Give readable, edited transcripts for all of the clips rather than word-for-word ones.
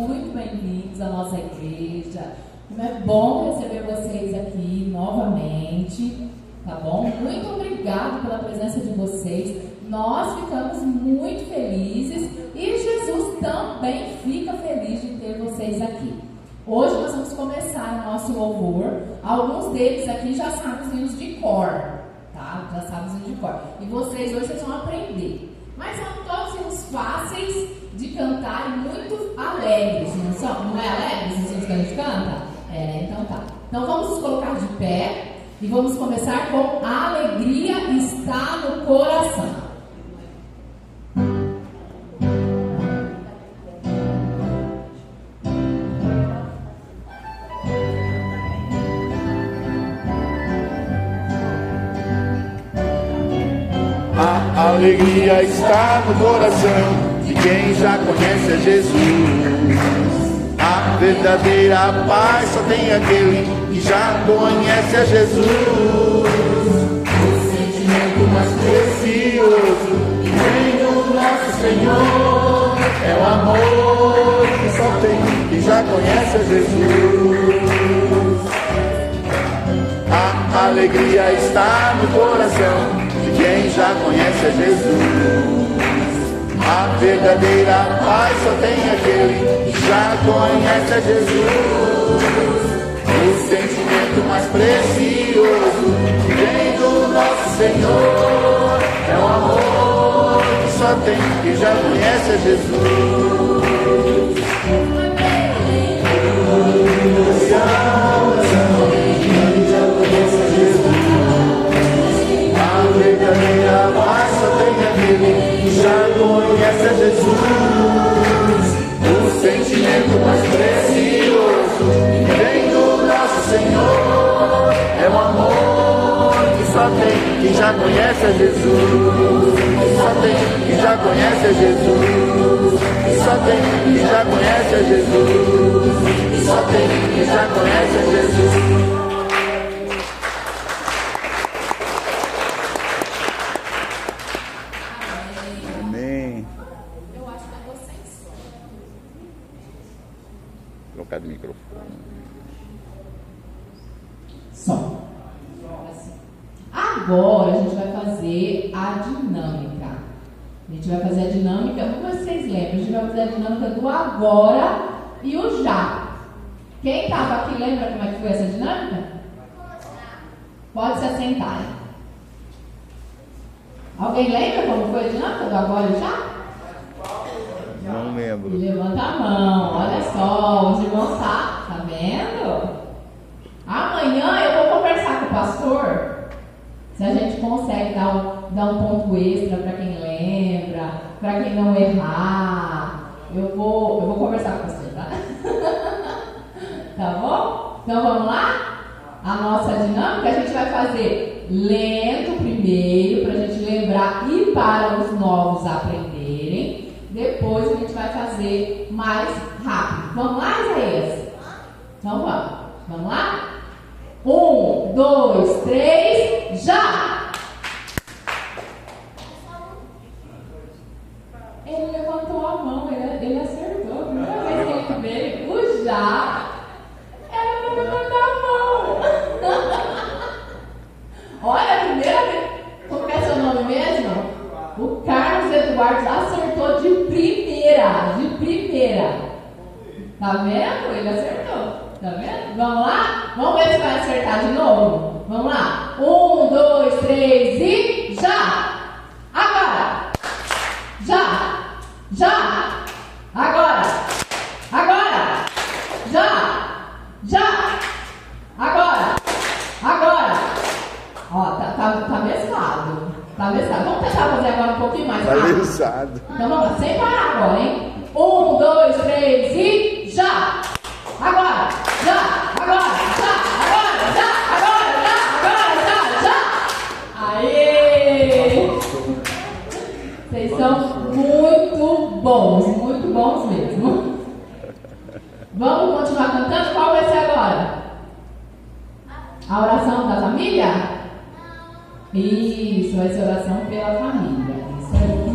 muito bem-vindos à nossa igreja. Como é bom receber vocês aqui novamente, tá bom? Muito obrigado pela presença de vocês. Nós ficamos muito felizes e Jesus também fica feliz de ter vocês aqui. Hoje nós vamos começar o nosso louvor. Alguns deles aqui já sabem os hinos de cor, tá? Já sabem os hinos de cor. E vocês hoje vão aprender. Mas são todos hinos fáceis de cantar e muito alegres, não são? Não é alegres os hinos que a gente canta? Então tá. Então vamos nos colocar de pé e vamos começar com A Alegria Está no Coração. A alegria está no coração de quem já conhece a Jesus. A verdadeira paz só tem aquele que já conhece a Jesus. O sentimento mais precioso que vem do nosso Senhor é o amor que só tem quem já conhece a Jesus. A alegria está no coração de quem já conhece a Jesus. A verdadeira paz só tem aquele que já conhece a Jesus. O sentimento mais precioso que vem do nosso Senhor é o amor que só tem quem já conhece a Jesus. A verdadeira paz só tem aquele que já conhece a Jesus. O sentimento mais precioso que vem do nosso Senhor é o amor que só tem quem já conhece a Jesus. Só tem quem já conhece a Jesus. Só tem quem já conhece a Jesus. Só tem quem já conhece a Jesus. Do microfone. Som. Agora a gente vai fazer a dinâmica. A gente vai fazer a dinâmica, como vocês lembram, a gente vai fazer a dinâmica do agora e o já. Quem estava aqui lembra como é que foi essa dinâmica? Pode se assentar. Alguém lembra como foi a dinâmica do agora e já? Não lembro. Levanta a mão, olha só, os irmãos tá vendo? Amanhã eu vou conversar com o pastor se a gente consegue dar um ponto extra para quem lembra, para quem não errar. Eu vou conversar com você, tá? Tá bom? Então vamos lá? A nossa dinâmica a gente vai fazer lento primeiro, para a gente lembrar e para os novos aprenderem. Depois a gente vai fazer mais rápido. Vamos lá, Isaías? Então vamos. Vamos lá? 1, 2, 3, já! Ele levantou a mão, ele acertou. A primeira vez que ele veio, o já era para levantar a mão. Olha, a primeira vez. Como é seu nome mesmo? O Carlos Eduardo acertou de primeira. Tá vendo? Ele acertou. Tá vendo? Vamos lá? Vamos ver se vai acertar de novo. Vamos lá. 1, 2, 3 e já! Agora! Já! Agora! Já! Agora! Ó, tá mesclado. Vamos tentar fazer agora um pouquinho mais rápido. Tá mesado. Então vamos lá, sem parar agora, hein? 1, 2, 3 e já! Agora! Já! Aê! Vocês são muito bons mesmo. Vamos continuar cantando? Qual vai ser agora? A oração da família? Isso, vai ser oração pela família. Isso aí.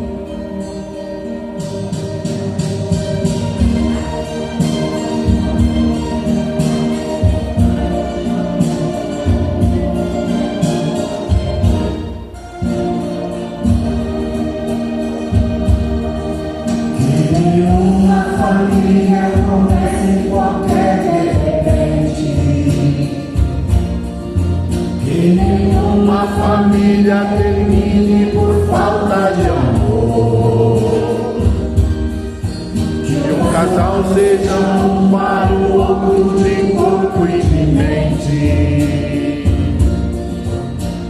sejam um para o outro de corpo e de mente,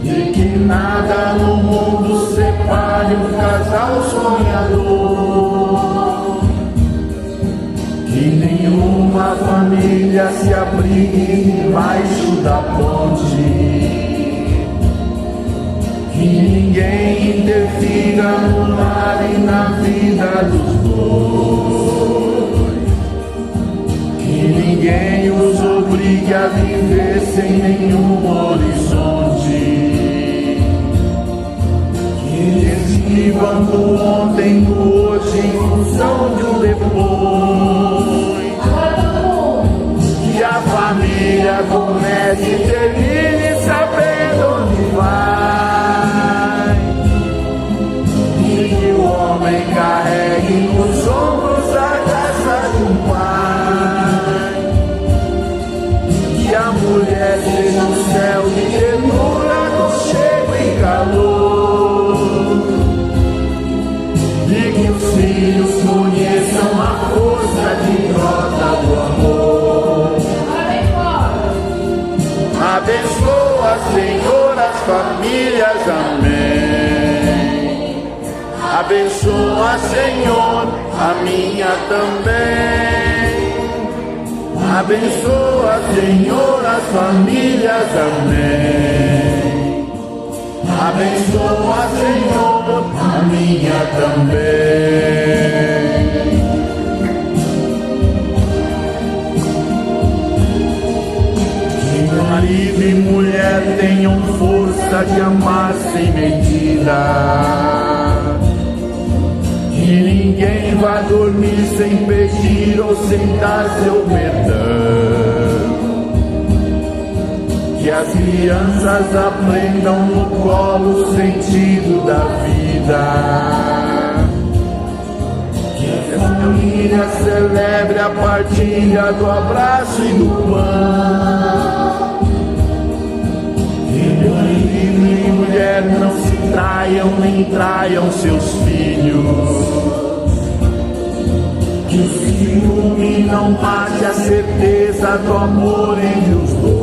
e que nada no mundo separe um casal sonhador, que nenhuma família se abrigue debaixo da ponte, que ninguém interfira no lar e na vida dos dois, que ninguém os obrigue a viver sem nenhum horizonte, que eles vivam do ontem, do hoje em função de um depois, que a família comece e termine sabendo onde vai, e que o homem carregue nos ombros a graça de um pai, que a mulher seja um céu de ternura, aconchego e calor, e que os filhos conheçam a força que brota do amor. Abençoa, Senhor, as famílias, amém. Abençoa, Senhor, a minha também. Abençoa, Senhor, as famílias, amém. Abençoa, Senhor, a minha também. Que marido e mulher tenham força de amar sem medida, que ninguém vá dormir sem pedir ou sem dar seu perdão, que as crianças aprendam no colo o sentido da vida, que a família celebre a partilha do abraço e do pão, que marido e mulher não se traiam nem traiam seus filhos, que o ciúme não mate a certeza do amor entre os dois,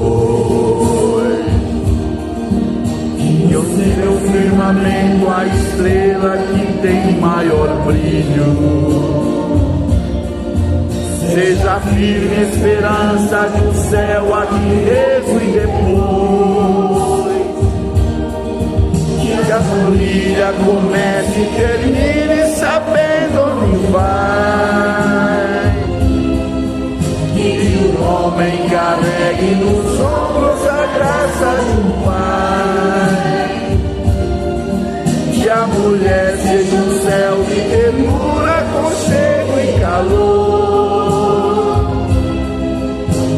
que o seu firmamento a estrela que tem maior brilho seja firme esperança de um céu aqui mesmo e depois, que a família comece e termine sabendo onde vai, que o homem carregue nos ombros a graça de um pai, que a mulher seja um céu de ternura, aconchego e calor,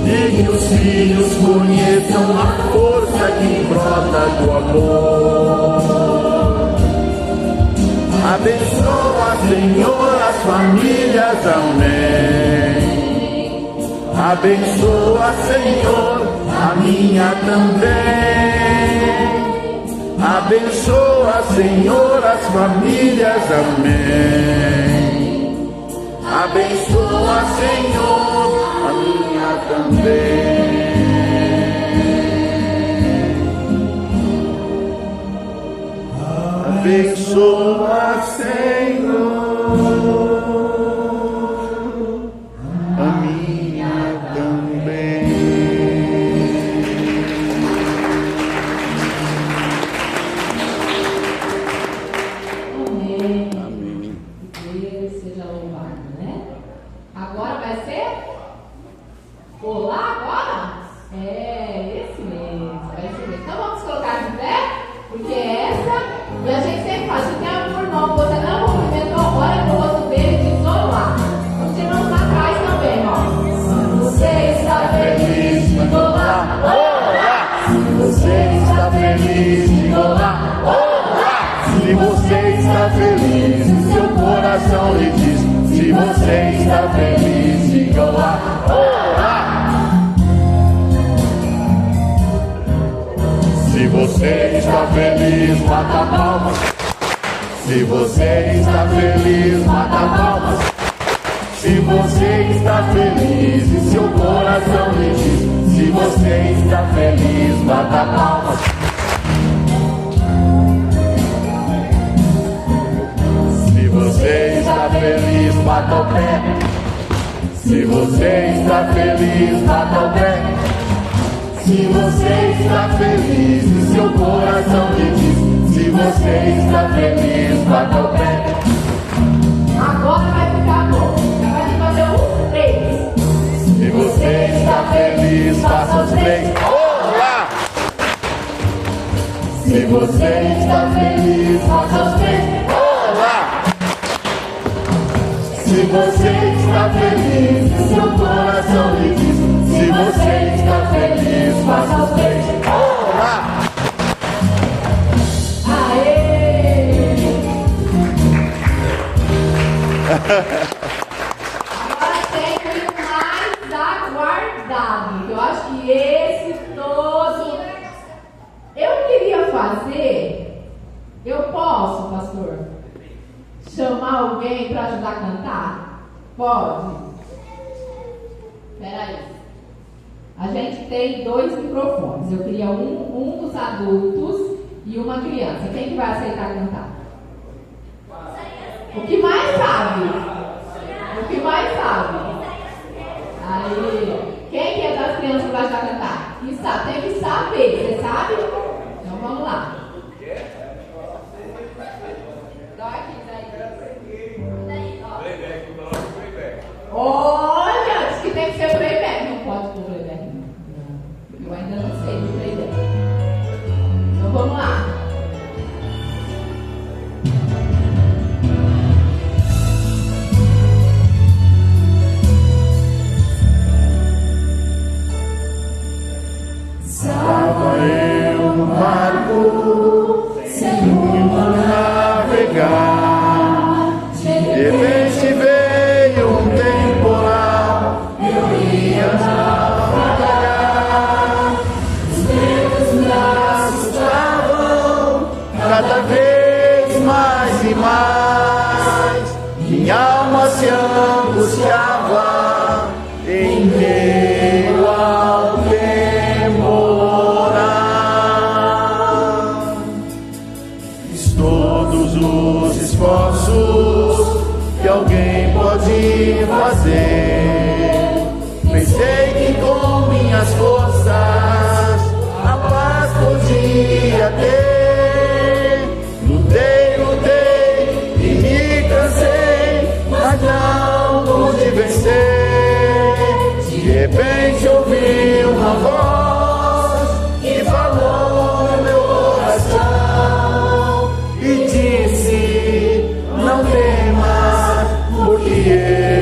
e que os filhos conheçam a força que brota do amor. Abençoa, Senhor, as famílias, amém. Abençoa, Senhor, a minha também. Abençoa, Senhor, as famílias, amém. Abençoa, Senhor, a minha também. Abençoa, Senhor, a minha também. Amém. Amém. Deus seja louvado, né? Agora vai ser? Olá agora? É, esse mesmo. Vai ser. Então vamos colocar de pé, porque essa, e a gente sempre faz, se tem algum irmão que você não cumprimentou, olha pro rosto dele e diz olá. Continuamos atrás também, ó. Se você está feliz, diga olá, olá. Se você está feliz, diga olá, olá. Se você está feliz, o seu coração lhe diz. Se você está feliz, diga olá, olá. Se você está feliz, bata palmas. Se você está feliz, bata palmas. Se Se você está feliz e seu coração lhe diz, se você está feliz, bata palmas. Se você está feliz, bata o pé. Se você está feliz, bata o pé. Se você está feliz e seu coração lhe diz, se você está feliz, bata o pé. Agora vai ficar bom. Já vai fazer 3. Se você está feliz, faça os 3. Olá! Se você está feliz, faça os 3. Olá! Se você está feliz e seu coração lhe diz, se você está feliz, faça os 3. Olá! Aê! Agora tem o mais aguardado. Eu acho que esse todo. Eu queria fazer. Eu posso, pastor? Chamar alguém para ajudar a cantar? Pode? Espera aí. A gente tem 2 microfones. Eu queria um dos adultos e uma criança. Quem que vai aceitar cantar? O que mais sabe? O que mais sabe? Aí. Quem que é das crianças que vai ajudar a cantar? Que sabe? Tem que saber. Você sabe? Então vamos lá. Olha, diz que tem que ser playback. Não pode pôr playback, não. Eu ainda não sei do playback. Então vamos lá. Estava eu no barco, sem rumo a navegar. De repente veio um temporal, eu ia naufragar. Os meus braços estavam cada vez mais e mais. Minha alma se angustiava em meio ao temporal. Fiz todos os esforços que alguém pode fazer. Pensei que com minhas forças a paz podia ter. Lutei e me cansei, mas não pude vencer. De repente ouvi uma voz que falou no meu coração e disse: não temas, porque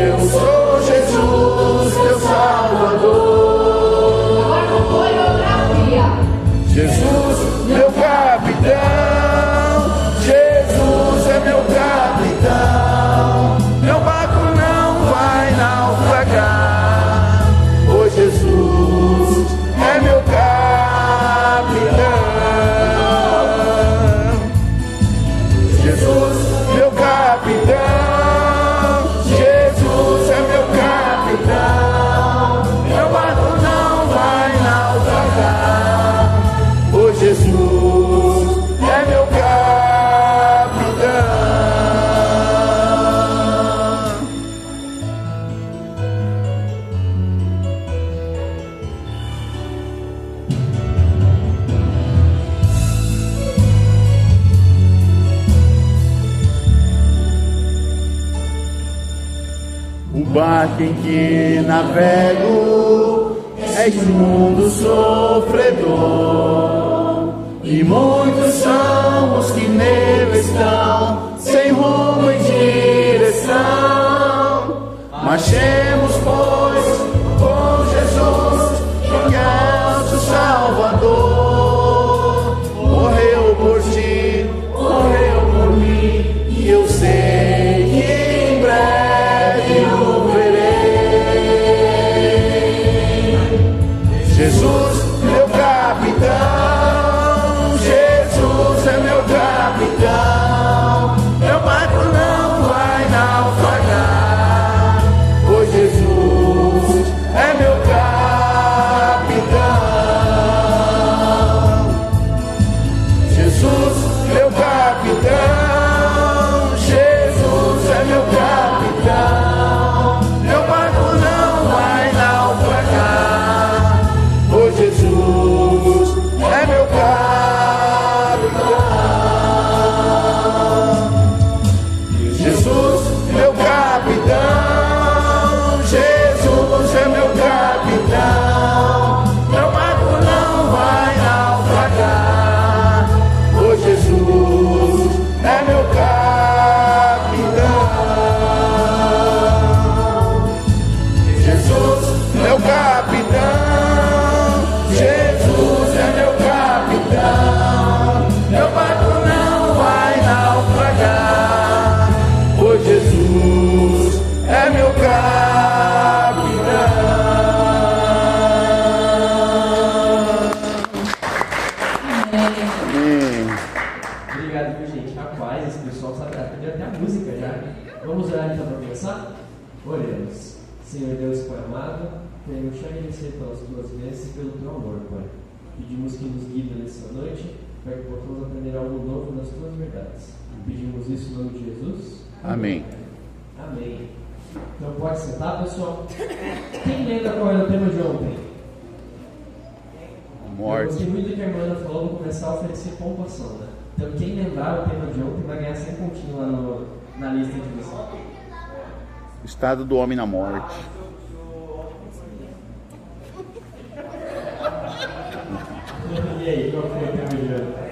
eu sou Jesus, teu Salvador. Agora coreografia. Jesus, meu capitão, Jesus é meu capitão. Meu barco não vai naufragar, pois Jesus é meu capitão. Jesus, meu capitão, Jesus é meu capitão. Meu barco não vai naufragar, pois Jesus é meu capitão. O barco em que navego é este mundo sofredor, e muitos são os que nele estão, sem rumo e direção. Marchemos, pois, com Jesus, que é nosso Salvador. Morreu por ti, morreu por mim, e eu sei que em breve o verei. Jesus, meu capitão, Jesus é meu capitão. Meu barco não vai naufragar, Rapaz, esse pessoal sabe aprender até a música já. Vamos orar então para começar? Oremos. Senhor Deus, Pai amado, queremos te agradecer pelas tuas bênçãos e pelo teu amor, Pai. Pedimos que nos guie nessa noite, para que possamos aprender algo novo nas tuas verdades. Pedimos isso em nome de Jesus. Amém. Amém. Então pode sentar, pessoal. Quem lembra qual era o tema de ontem? Eu Morte. gostei muito do que a irmã falou, vou começar a oferecer pontuação, né? Então quem lembrar o tema de ontem vai ganhar 100 pontinhos lá na lista de vocês. Estado do homem na morte. E aí, qual foi o tema de ontem?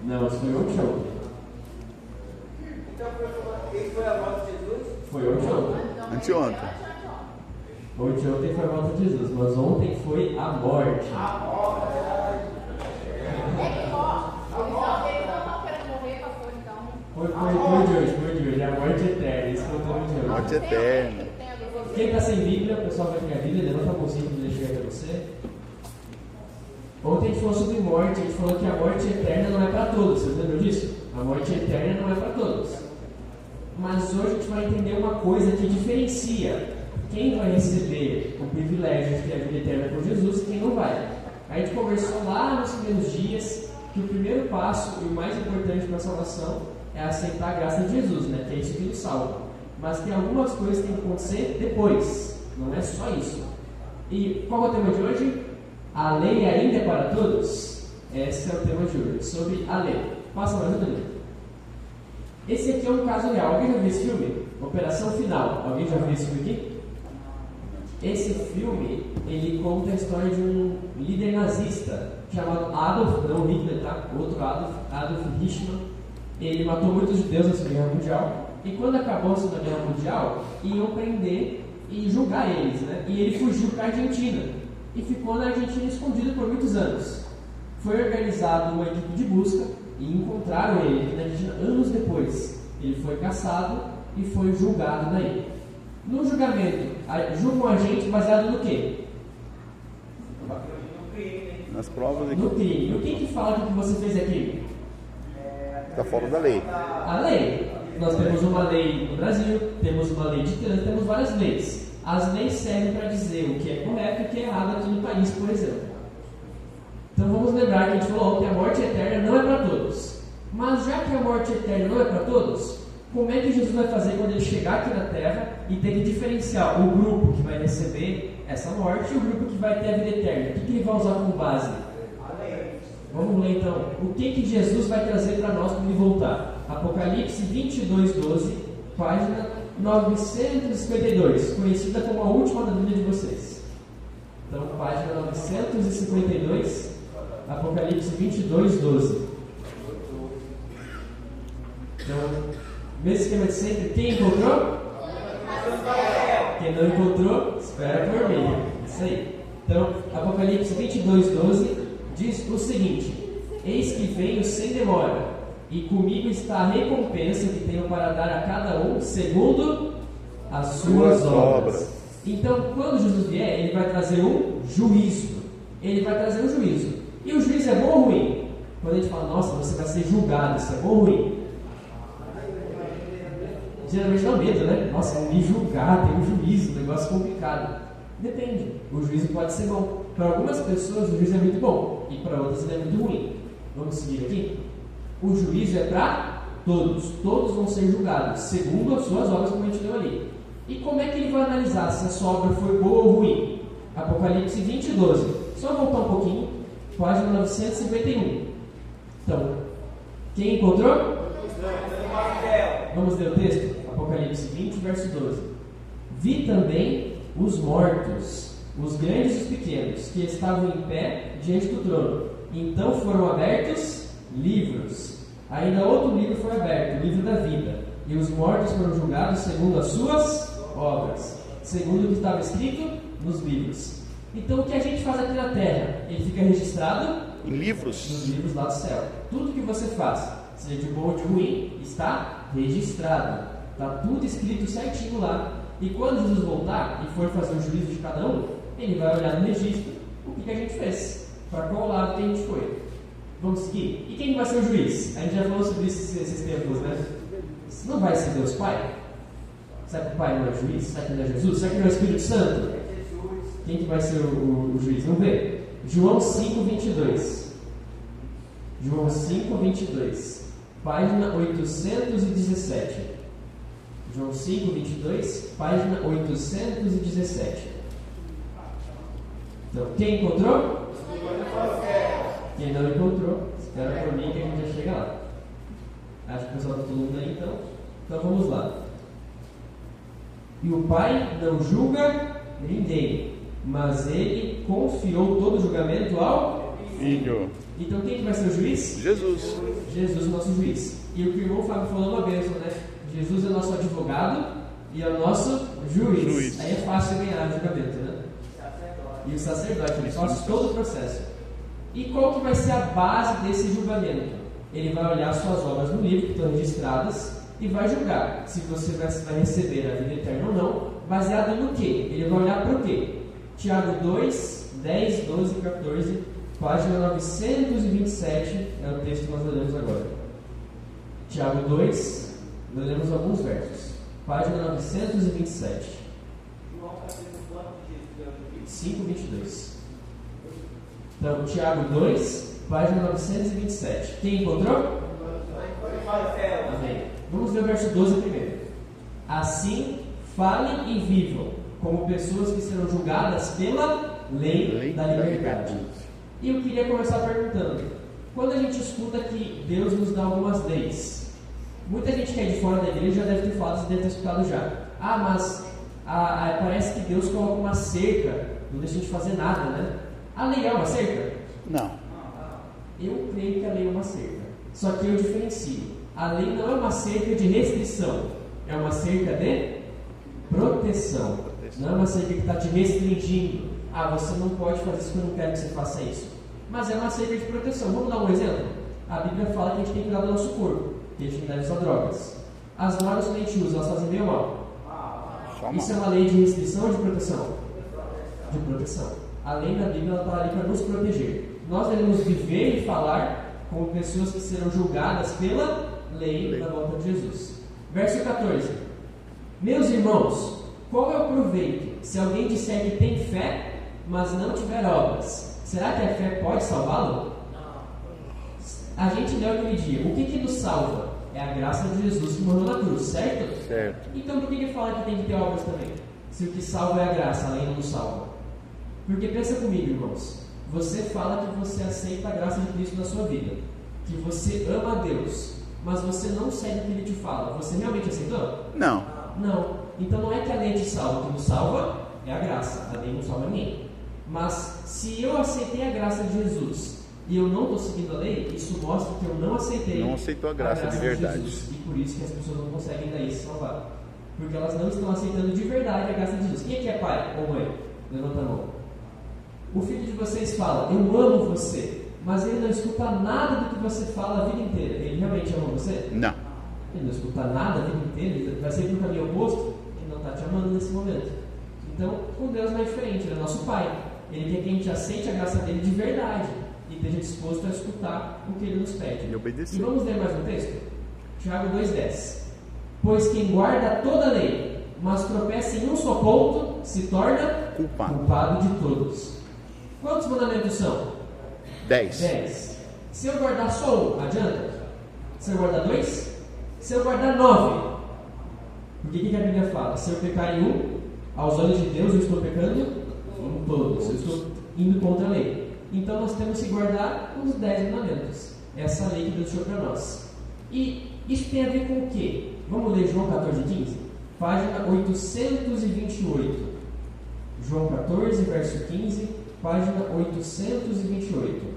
Não, isso foi ontem. Então, esse foi a volta de Jesus? Foi ontem. Anteontem. Ontem foi a volta de Jesus, mas ontem foi a morte. Foi de hoje, a morte eterna. Esse foi o tema de hoje. Morte eterna. Quem está sem Bíblia, o pessoal vai ter a Bíblia, levanta a mãozinha para deixar até você. Ontem a gente falou sobre morte, a gente falou que a morte eterna não é para todos, vocês lembram disso? A morte eterna não é para todos. Mas hoje a gente vai entender uma coisa que diferencia quem vai receber o privilégio de ter a vida eterna com Jesus e quem não vai. A gente conversou lá nos primeiros dias que o primeiro passo e o mais importante para a salvação é aceitar a graça de Jesus, né? Que é isso que nos salva. Mas tem algumas coisas que tem que acontecer depois, não é só isso. E qual é o tema de hoje? A lei ainda é para todos? Esse é o tema de hoje, sobre a lei. Passa mais um. Esse aqui é um caso real. Alguém já viu esse filme? Operação Final. Alguém já viu esse filme aqui? Esse filme, ele conta a história de um líder nazista chamado Adolf, não Hitler, tá? Outro Adolf Eichmann. Ele matou muitos judeus na Segunda Guerra Mundial. E quando acabou a Segunda Guerra Mundial, iam prender e julgar eles, né? E ele fugiu para a Argentina. E ficou na Argentina escondido por muitos anos. Foi organizada uma equipe de busca e encontraram ele aqui na Argentina anos depois. Ele foi caçado e foi julgado daí. No julgamento, julgam a gente baseado no quê? Nas provas No aqui. crime. E o que fala que o que você fez é crime? Está fora da lei. A lei. Nós temos uma lei no Brasil, temos uma lei de trânsito, temos várias leis. As leis servem para dizer o que é correto e o que é errado aqui no país, por exemplo. Então vamos lembrar que a gente falou que a morte eterna não é para todos. Mas já que a morte eterna não é para todos, como é que Jesus vai fazer quando ele chegar aqui na Terra e ter que diferenciar o grupo que vai receber essa morte e o grupo que vai ter a vida eterna? O que ele vai usar como base? Vamos ler então. O que Jesus vai trazer para nós quando ele voltar? Apocalipse 22:12, página 952, conhecida como a última da Bíblia de vocês. Então, página 952, Apocalipse 22:12. Então, mesmo esquema de sempre, quem encontrou? Quem não encontrou, espera por mim. Isso aí. Então, Apocalipse 22:12 diz o seguinte: eis que venho sem demora, e comigo está a recompensa que tenho para dar a cada um segundo as suas obras. Então, quando Jesus vier, ele vai trazer um juízo. Ele vai trazer um juízo. E o juízo é bom ou ruim? Quando a gente fala, nossa, você vai ser julgado, isso é bom ou ruim? Geralmente dá medo, né? Nossa, me julgar, tem um juízo, um negócio complicado. Depende. O juízo pode ser bom. Para algumas pessoas o juízo é muito bom, e para outras ele é muito ruim. Vamos seguir aqui? O juízo é para todos. Todos vão ser julgados, segundo as suas obras, como a gente leu ali. E como é que ele vai analisar se a sua obra foi boa ou ruim? Apocalipse 20:12. Só voltar um pouquinho, página 951. Então, quem encontrou? Vamos ler o texto? Apocalipse 20, verso 12. Vi também os mortos, os grandes e os pequenos, que estavam em pé diante do trono. Então foram abertos livros. Ainda outro livro foi aberto, o livro da vida. E os mortos foram julgados segundo as suas obras, segundo o que estava escrito nos livros. Então o que a gente faz aqui na terra? Ele fica registrado Em livros. nos livros lá do céu. Tudo que você faz, seja de bom ou de ruim, está registrado. Está tudo escrito certinho lá E quando Jesus voltar e for fazer o juízo de cada um, ele vai olhar no registro o que a gente fez, para qual lado que a gente foi. Vamos seguir? E quem vai ser o juiz? A gente já falou sobre isso esses tempos, né? Não vai ser Deus Pai? Será que o Pai não é juiz? Será que não é Jesus? Será que não é o Espírito Santo? Quem que vai ser o juiz? Vamos ver. João 5:22. João 5:22. Página 817. João 5:22, página 817. Então, quem encontrou? Quem não encontrou, espera por mim que a gente já chega lá. Acho que o pessoal está todo mundo aí, então. Então vamos lá. E o Pai não julga ninguém, mas ele confiou todo o julgamento ao Filho. Então quem que vai ser o juiz? Jesus. Jesus, nosso juiz. E o que o irmão Fábio falou uma bênção, né? Jesus é nosso advogado e é o nosso juiz. Aí é fácil ganhar o julgamento, né? E o sacerdote, ele faz todo o processo. E qual que vai ser a base desse julgamento? Ele vai olhar suas obras no livro, que estão registradas, e vai julgar se você vai receber a vida eterna ou não, baseado no quê? Ele vai olhar para o quê? Tiago 2, 10, 12 e 14, página 927, é o texto que nós lemos agora. Tiago 2, nós lemos alguns versos. Página 927. 5:22. Então, Tiago 2, página 927. Quem encontrou? Amém. Vamos ver o verso 12 primeiro. Assim, falem e vivam como pessoas que serão julgadas pela lei da liberdade. E eu queria começar perguntando: quando a gente escuta que Deus nos dá algumas leis, muita gente que é de fora da igreja já deve ter falado, você deve ter escutado já. Ah, mas parece que Deus coloca uma cerca, não deixa a gente fazer nada, né? A lei é uma cerca? Não. Eu creio que a lei é uma cerca. Só que eu diferencio. A lei não é uma cerca de restrição, é uma cerca de proteção. Não é uma cerca que está te restringindo. Ah, você não pode fazer isso, que eu não quero que você faça isso. Mas é uma cerca de proteção. Vamos dar um exemplo? A Bíblia fala que a gente tem que cuidar do nosso corpo, que a gente não deve usar drogas. As drogas que a gente usa, elas fazem bem ou mal? Isso é uma lei de restrição ou de proteção? De proteção. A lei da Bíblia está ali para nos proteger. Nós devemos viver e falar como pessoas que serão julgadas pela lei da volta de Jesus. Verso 14. Meus irmãos, qual é o proveito se alguém disser que tem fé, mas não tiver obras? Será que a fé pode salvá-lo? A gente leu aquele dia. O que nos salva? É a graça de Jesus que morreu na cruz, certo? Certo. Então por que ele fala que tem que ter obras também? Se o que salva é a graça, a lei não nos salva. Porque pensa comigo, irmãos. Você fala que você aceita a graça de Cristo na sua vida, que você ama a Deus, mas você não segue o que Ele te fala. Você realmente aceitou? Não. Não. Então não é que a lei te salva. O que nos salva é a graça. A lei não salva ninguém. Mas se eu aceitei a graça de Jesus e eu não estou seguindo a lei, isso mostra que eu não aceitei. Não aceitou a graça de verdade. Jesus, e por isso que as pessoas não conseguem daí se salvar. Porque elas não estão aceitando de verdade a graça de Jesus. Quem é que é pai ou mãe? Levanta a mão. O filho de vocês fala: eu amo você, mas ele não escuta nada do que você fala a vida inteira. Ele realmente ama você? Não. Ele não escuta nada a vida inteira, ele vai sempre no caminho oposto, ele não está te amando nesse momento. Então, com Deus não é diferente, ele é nosso pai. Ele quer que a gente aceite a graça dele de verdade e esteja disposto a escutar o que ele nos pede. E obedecer. E vamos ler mais um texto? Tiago 2,10. Pois quem guarda toda a lei, mas tropeça em um só ponto, se torna culpado de todos. Quantos mandamentos são? 10. 10. Se eu guardar só um, adianta? Se eu guardar 2? Se eu guardar 9? Porque o que a Bíblia fala? Se eu pecar em um, aos olhos de Deus eu estou pecando em todos. Eu estou indo contra a lei. Então nós temos que guardar os 10 mandamentos. Essa lei que Deus deixou para nós. E isso tem a ver com o quê? Vamos ler João 14,15? Página 828. João 14, verso 15, página 828.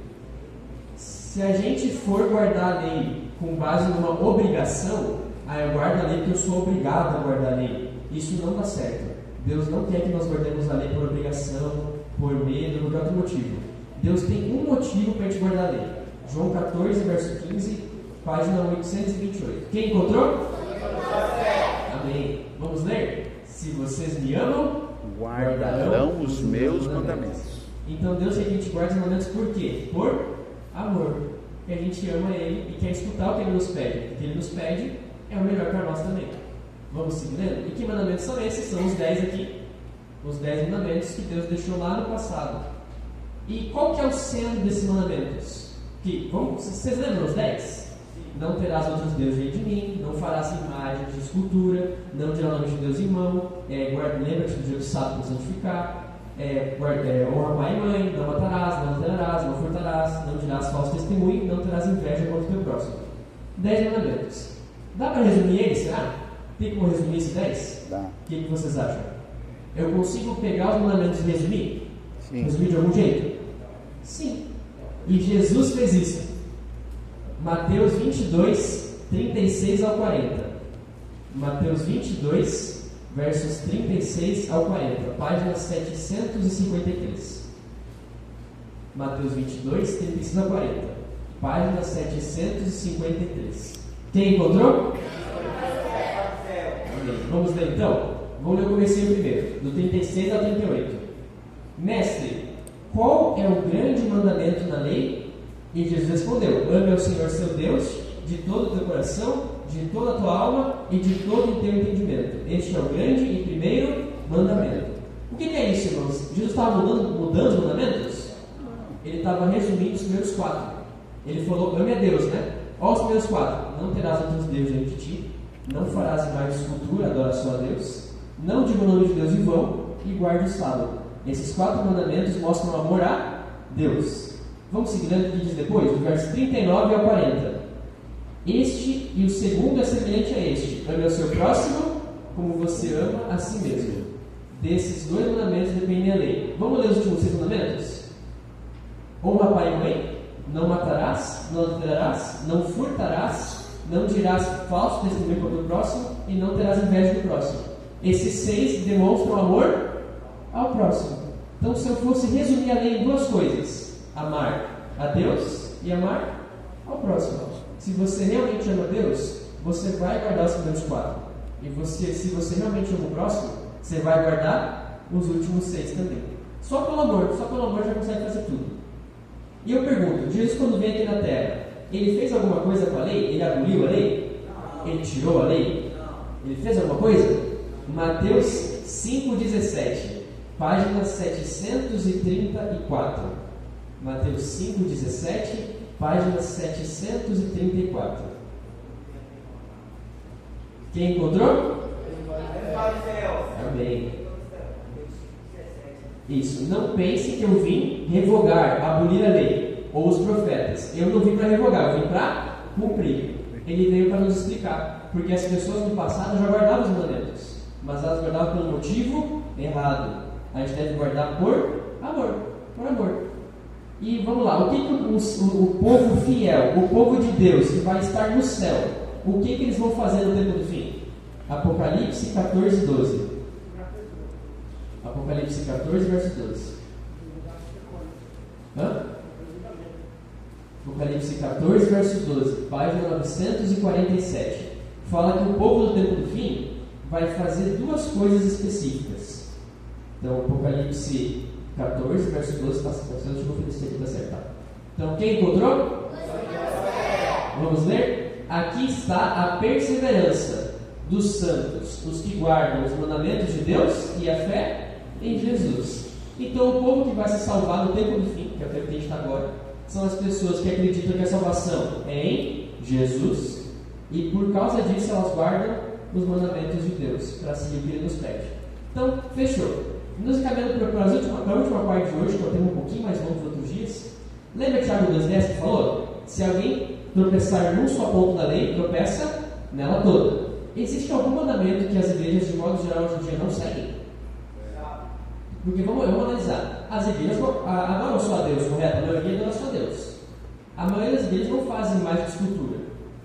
Se a gente for guardar a lei com base numa obrigação, eu guardo a lei porque eu sou obrigado a guardar a lei. Isso não dá certo. Deus não quer que nós guardemos a lei por obrigação, por medo, por outro motivo. Deus tem um motivo para a gente guardar a lei. João 14, verso 15, página 828. Quem encontrou? Amém. Vamos ler? Se vocês me amam, Guardarão os meus mandamentos. Então Deus quer que a gente guarde os mandamentos por quê? Por amor. Que a gente ama Ele e quer escutar o que Ele nos pede. O que Ele nos pede é o melhor para nós também. Vamos seguir lendo? E que mandamentos são esses? São os 10 aqui. Os 10 mandamentos que Deus deixou lá no passado. E qual que é o centro desses mandamentos? Vocês lembram os 10? Não terás outros deuses diante de mim, não farás imagens de escultura, não dirá o nome de Deus em mão, lembra-te do dia do sábado para santificar, honra pai e mãe, não matarás, não adulterarás, não furtarás, não dirás falso testemunho, não terás inveja contra o teu próximo. 10 mandamentos. Dá para resumir eles, será? Tem como resumir esses 10? Dá. O que vocês acham? Eu consigo pegar os mandamentos e resumir? Sim. Resumir de algum jeito? Sim. E Jesus fez isso. Mateus 22, 36 ao 40. Mateus 22, versos 36 ao 40. Página 753. Mateus 22, 36 ao 40. Página 753. Quem encontrou? Vamos ler então? Vamos ler o comecinho primeiro, do 36 ao 38. Mestre, qual é o grande mandamento na lei? E Jesus respondeu: ame ao Senhor seu Deus de todo o teu coração, de toda a tua alma e de todo o teu entendimento. Este é o grande e primeiro mandamento. O que é isso, irmãos? Jesus estava mudando os mandamentos? Ele estava resumindo os primeiros 4. Ele falou: ame a Deus, né? Olha os primeiros 4. Não terás outros deuses diante de ti, não farás imagem de escultura, adora só a Deus, não diga o nome de Deus em vão e guarde o sábado. Esses 4 mandamentos mostram amor a Deus. Vamos seguir o que diz depois, do verso 39 ao 40. Este e o segundo é semelhante a este: ame ao seu próximo como você ama a si mesmo. Desses 2 mandamentos depende a lei. Vamos ler os últimos 6 mandamentos? Honra pai e mãe, não matarás, não adulterarás, não furtarás, não dirás falso testemunho contra o próximo e não terás inveja do próximo. Esses 6 demonstram amor ao próximo. Então, se eu fosse resumir a lei em 2 coisas: amar a Deus e amar ao próximo. Se você realmente ama Deus, você vai guardar os primeiros 4. E se você realmente ama o próximo, você vai guardar os últimos 6 também. Só pelo amor já consegue fazer tudo. E eu pergunto, Jesus quando veio aqui na Terra, ele fez alguma coisa com a lei? Ele aboliu a lei? Ele tirou a lei? Ele fez alguma coisa? Mateus 5,17, página 734. Mateus 5,17, página 734. Quem encontrou? Amém. Isso. Não pense que eu vim revogar, abolir a lei ou os profetas. Eu não vim para revogar, eu vim para cumprir. Ele veio para nos explicar, porque as pessoas no passado já guardavam os mandamentos, mas elas guardavam pelo motivo errado. A gente deve guardar por amor, por amor. E vamos lá, o que o povo fiel, o povo de Deus que vai estar no céu, o que eles vão fazer no tempo do fim? Apocalipse 14, 12. Apocalipse 14, verso 12. Apocalipse 14, verso 12, página 947. Fala que o povo do tempo do fim vai fazer 2 coisas específicas. Então, Apocalipse 14, verso 12, deixa eu ver se está certo. Então, quem encontrou? Vamos ler? Aqui está a perseverança dos santos, os que guardam os mandamentos de Deus e a fé em Jesus. Então, o povo que vai se salvar no tempo do fim, que é o tempo que a gente está agora, são as pessoas que acreditam que a salvação é em Jesus e por causa disso elas guardam os mandamentos de Deus para seguir o que Ele nos pede. Então, fechou. Nos encaminhando para a última parte de hoje, que eu tenho um pouquinho mais longo dos outros dias. Lembra que Tiago 2,10 que falou? Se alguém tropeçar num só ponto da lei, tropeça nela toda. Existe algum mandamento que as igrejas, de modo geral, hoje em dia não seguem? Porque vamos analisar. As igrejas adoram só a Deus, correto? A maioria adora só a Deus. A maioria das igrejas não fazem mais de escultura.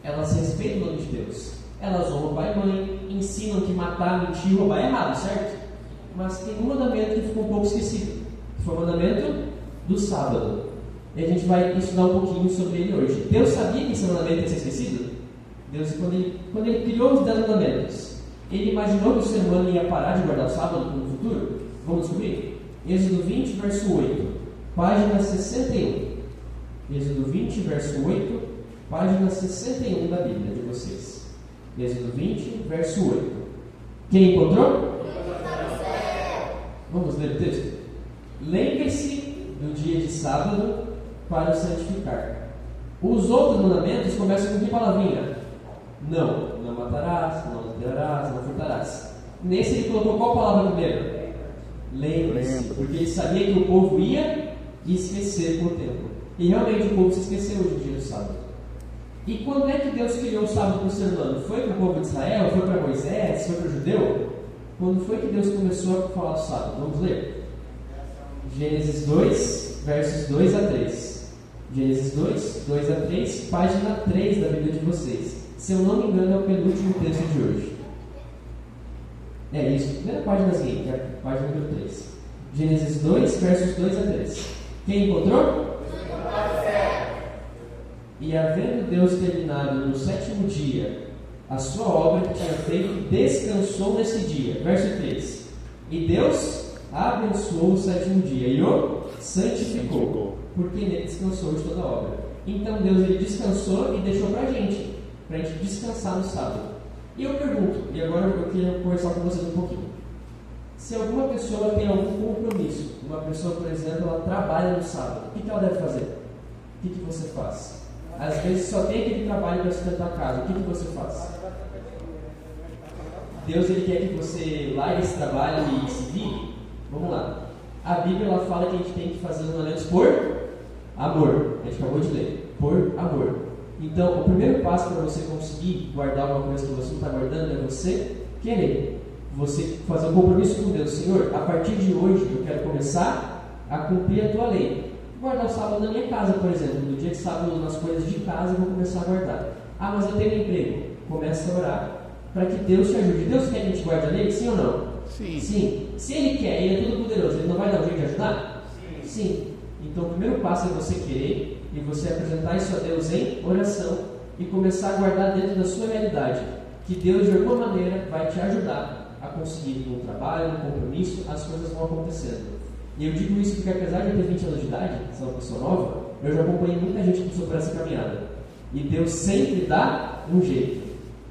Elas respeitam o nome de Deus. Elas honram pai e mãe, ensinam que matar, mentir, roubar é errado, certo? Mas tem um mandamento que ficou um pouco esquecido, que foi o mandamento do sábado. E a gente vai estudar um pouquinho sobre ele hoje. Deus sabia que esse mandamento ia ser esquecido? Deus, quando ele criou os 10 mandamentos, Ele imaginou que o ser humano ia parar de guardar o sábado no futuro? Vamos descobrir? Êxodo 20, verso 8, página 61. Êxodo 20, verso 8, página 61 da Bíblia de vocês. Êxodo 20, verso 8. Quem encontrou? Vamos ler o texto? Lembre-se do dia de sábado para o santificar. Os outros mandamentos começam com que palavrinha? Não matarás, não adulterarás, não furtarás. Nesse ele colocou qual palavra primeiro? Lembre-se, porque ele sabia que o povo ia esquecer com o tempo. E realmente o povo se esqueceu hoje no dia do sábado. E quando é que Deus criou o sábado para o ser humano? Foi para o povo de Israel? Foi para Moisés? Foi para o judeu? Quando foi que Deus começou a falar do sábado? Vamos ler? Gênesis 2, versos 2 a 3. Gênesis 2, 2 a 3, página 3 da Bíblia de vocês. Se eu não me engano, é o penúltimo texto de hoje. É isso, primeira página seguinte, que é a página número 3. Gênesis 2, versos 2 a 3. Quem encontrou? E havendo Deus terminado no sétimo dia a sua obra que tinha feito, descansou nesse dia. Verso 3. E Deus abençoou o sétimo dia e o santificou, porque nele descansou de toda a obra. Então Deus ele descansou e deixou para a gente descansar no sábado. E eu pergunto, e agora eu queria conversar com vocês um pouquinho. Se alguma pessoa tem algum compromisso, uma pessoa, por exemplo, ela trabalha no sábado, o que ela deve fazer? O que você faz? Às vezes só tem aquele trabalho para sustentar a casa, o que você faz? Deus ele quer que você largue esse trabalho e se vire? Vamos lá. A Bíblia ela fala que a gente tem que fazer os mandamentos por amor. A gente acabou de ler. Por amor. Então, o primeiro passo para você conseguir guardar uma coisa que você não está guardando é você querer. Você fazer um compromisso com Deus. Senhor, a partir de hoje eu quero começar a cumprir a tua lei. Guardar o sábado na minha casa, por exemplo. No dia de sábado, nas coisas de casa, eu vou começar a guardar. Ah, mas eu tenho emprego. Começa a orar para que Deus te ajude. Deus quer que a gente guarde a lei? Sim ou não? Sim. Sim. Se Ele quer, Ele é todo poderoso, Ele não vai dar um jeito de ajudar? Sim. Então o primeiro passo é você querer e você apresentar isso a Deus em oração e começar a guardar dentro da sua realidade que Deus de alguma maneira vai te ajudar a conseguir um trabalho, um compromisso, as coisas vão acontecendo. E eu digo isso porque apesar de eu ter 20 anos de idade, sou uma pessoa nova, eu já acompanhei muita gente que passou por essa caminhada. E Deus sempre dá um jeito.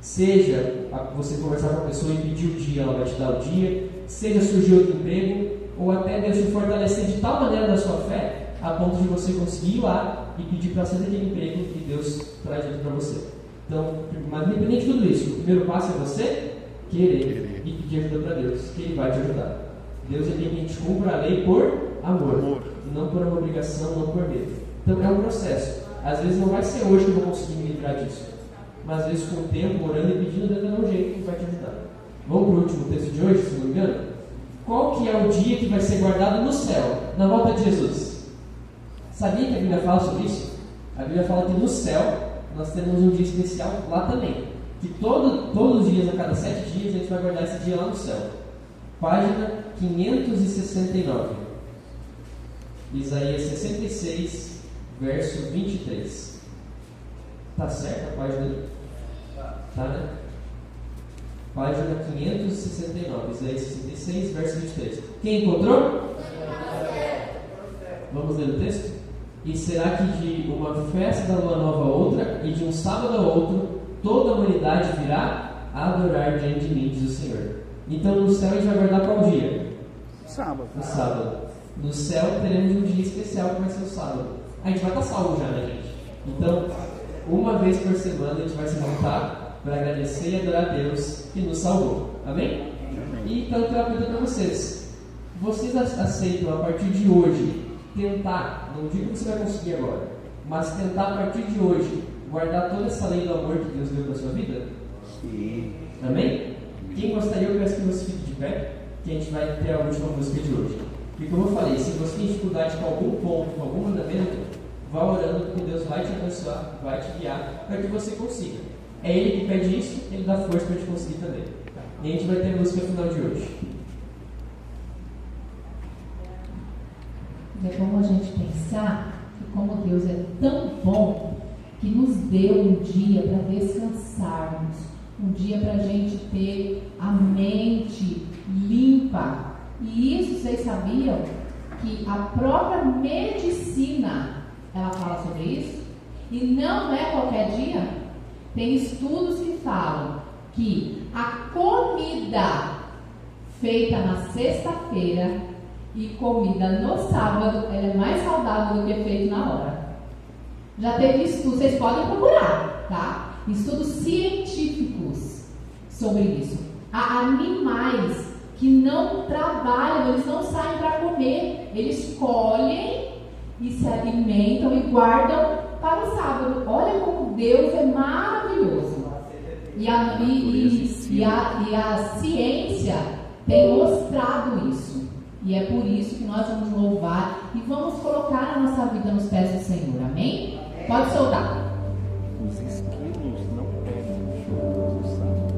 Seja você conversar com a pessoa e pedir o dia, ela vai te dar o dia, seja surgir outro emprego, ou até Deus te fortalecer de tal maneira na sua fé, a ponto de você conseguir ir lá e pedir para sair daquele emprego que Deus traz dentro para você. Então, mas independente de tudo isso, o primeiro passo é você querer e pedir ajuda para Deus, que Ele vai te ajudar. Deus ele quer que a gente cumpra a lei por amor, não por uma obrigação, não por medo. Então é um processo. Às vezes não vai ser hoje que eu vou conseguir me livrar disso, mas às vezes com o tempo, orando e pedindo, Deus vai dar um jeito que vai te ajudar. Vamos para o último texto de hoje, se não me engano? Qual que é o dia que vai ser guardado no céu, na volta de Jesus? Sabia que a Bíblia fala sobre isso? A Bíblia fala que no céu nós temos um dia especial lá também. Que todos os dias, a cada 7 dias, a gente vai guardar esse dia lá no céu. Página 569. Isaías 66, verso 23. Tá certo a página? Tá, né? Página 569, Isaías 66, verso 23. Quem encontrou? Vamos ler o texto? E será que de uma festa da lua nova a outra, e de um sábado a outro, toda a humanidade virá adorar diante de mim, diz o Senhor. Então no céu a gente vai guardar qual dia? Sábado. No sábado. No céu teremos um dia especial que vai ser o sábado. A gente vai estar salvo já, né, gente? Então, uma vez por semana a gente vai se juntar para agradecer e adorar a Deus que nos salvou. Amém? E então eu quero perguntar para vocês. Vocês aceitam a partir de hoje tentar, não digo que você vai conseguir agora, mas tentar a partir de hoje guardar toda essa lei do amor que Deus deu para a sua vida? Sim. Amém? Quem gostaria, eu peço que você fique de pé, que a gente vai ter a última música de hoje. E como eu falei, se você tem dificuldade com algum ponto, com algum mandamento, vá orando que Deus vai te abençoar, vai te guiar, para que você consiga. É Ele que pede isso, Ele dá força para a gente conseguir também. E a gente vai ter a música final de hoje. É bom a gente pensar que como Deus é tão bom que nos deu um dia para descansarmos, um dia para a gente ter a mente limpa. E isso vocês sabiam que a própria medicina ela fala sobre isso? E não é qualquer dia. Tem estudos que falam que a comida feita na sexta-feira e comida no sábado, ela é mais saudável do que feita na hora. Já teve estudos, vocês podem procurar, tá? Estudos científicos sobre isso. Há animais que não trabalham, eles não saem para comer, eles colhem e se alimentam e guardam para o sábado. Olha como Deus é maravilhoso. E a ciência tem mostrado isso. E é por isso que nós vamos louvar e vamos colocar a nossa vida nos pés do Senhor. Amém? Pode soltar. Os esquilos não pegam o choro do sábado.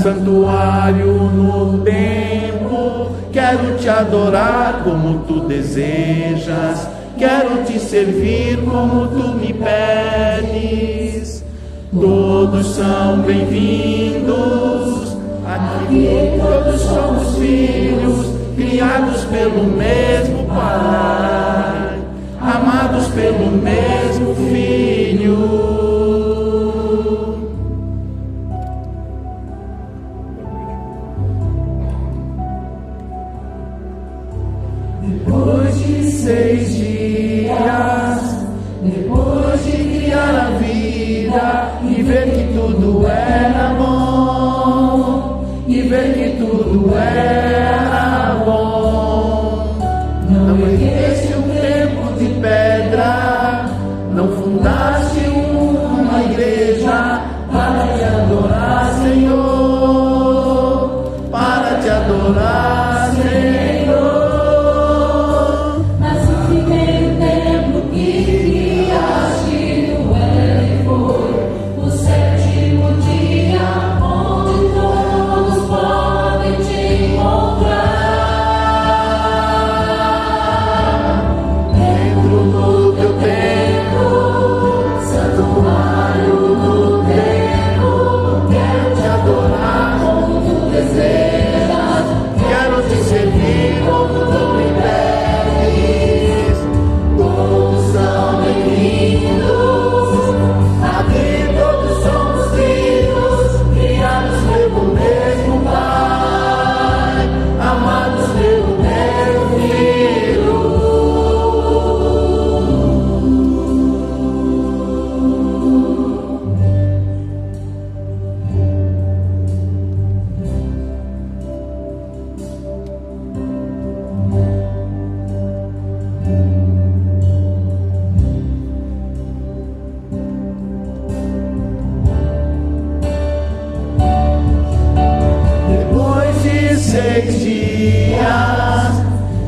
Santuário no templo, quero te adorar como tu desejas, quero te servir como tu me pedes. Todos são bem-vindos, aqui todos somos filhos, criados pelo mesmo Pai, amados pelo mesmo Filho. Depois de 6 dias, depois de criar a vida e ver que tudo era bom, e ver que tudo era bom, não ergueste um templo de pedra, não fundaste uma igreja para te adorar, Senhor, para te adorar, Senhor.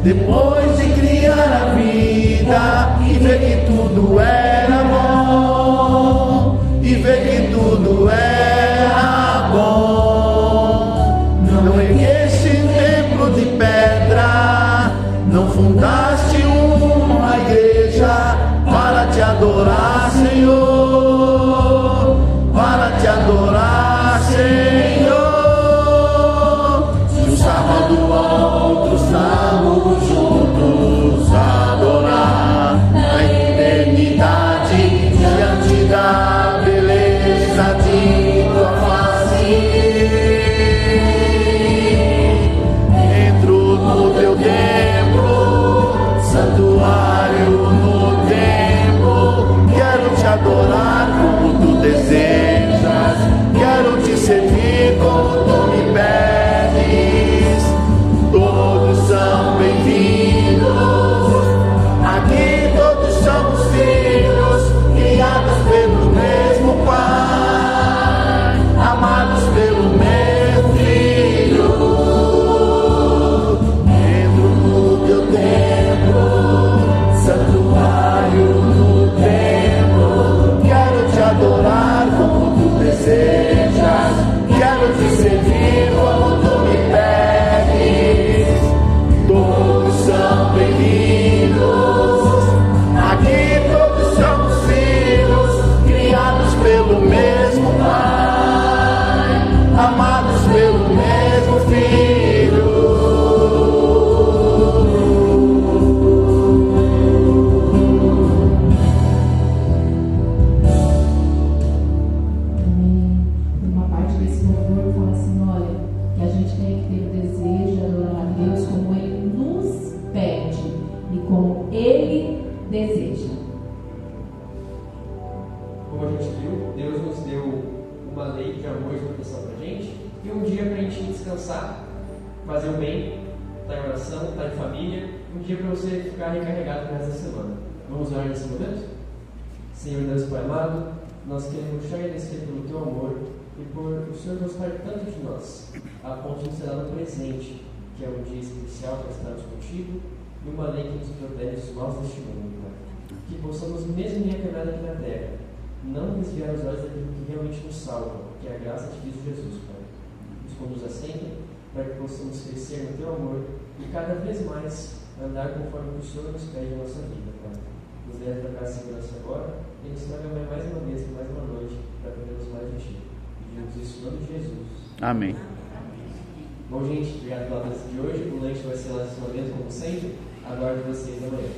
Depois de criar a vida e ver que tudo era bom, e ver que tudo era bom, não ergueste templo de pedra, não fundaste uma igreja para te adorar, Senhor, para te adorar, Senhor. De um sábado ao outro sábado juntos adorar na eternidade diante da beleza de tua face. Entro no teu templo, santuário no templo, quero te adorar como tu desejas, quero te servir deseja. Como a gente viu, Deus nos deu uma lei de amor e de proteção pra gente, e um dia pra gente descansar, fazer o bem, estar em oração, estar em família, um dia para você ficar recarregado no resto da semana. Vamos orar nesse momento? Senhor Deus Pai amado, nós queremos te agradecer pelo teu amor e por o Senhor gostar tanto de nós, a ponto de nos dar no presente, que é um dia especial para estarmos contigo, e uma lei que nos protege dos maus deste mundo, Pai. Que possamos, mesmo em a caminhada aqui na terra, não desviar os olhos daquilo que realmente nos salva, que é a graça de Cristo Jesus, Pai. Nos conduza sempre, para que possamos crescer no teu amor e cada vez mais andar conforme o Senhor nos pede na nossa vida, Pai. Nos leve para cá a segurança agora e nos traga mais uma vez, mais uma noite, para aprendermos mais de Ti. Pedimos isso em nome de Jesus. Amém. Bom, gente, obrigado pela presença de hoje. O lanche vai ser lá em cima mesmo, como sempre. Aguardo vocês amanhã.